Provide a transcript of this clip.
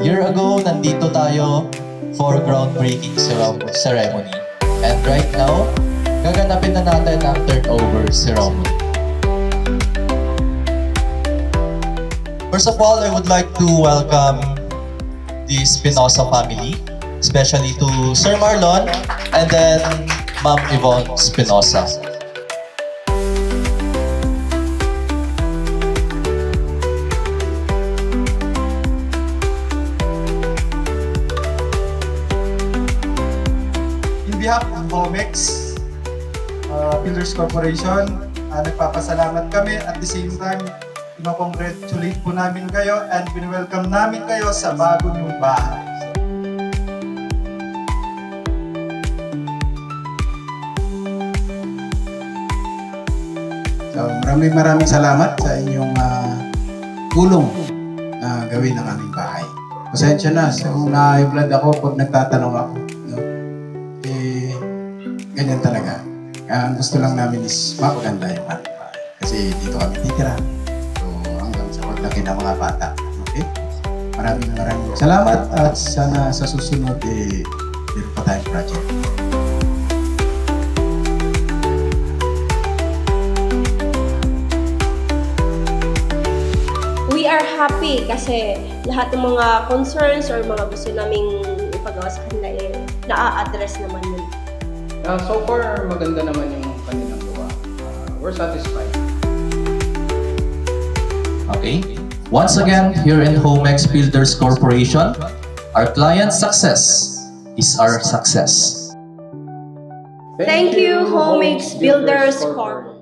year ago, nandito tayo for groundbreaking ceremony. And right now, gaganapin na natin ang turnover ceremony. First of all, I would like to welcome the Espinosa family, especially to Sir Marlon and then Ma'am Yvonne Espinosa. In behalf of Homex Builders Corporation, nagpapasalamat kami at the same time, congratulate po namin kayo and welcome namin kayo sa bago niyong bahay. So, maraming salamat sa inyong tulong na gawin ang aming bahay. Pasensya na, kung na-blood ako pag nagtatanong ako. No? Ganyan talaga. Ang gusto lang namin is mapaganda yung aming bahay. Kasi dito kami titira. Laki ng mga bata. Okay? Maraming salamat at sana sa susunod meron pa tayong project. We are happy kasi lahat ng mga concerns or mga gusto naming ipagawa sa kanila na-a-address naman yun. So far, maganda naman yung kanilang gawa. We're satisfied. Okay. Once again, here in Homex Builders Corporation, our client's success is our success. Thank you, Homex Builders Corp.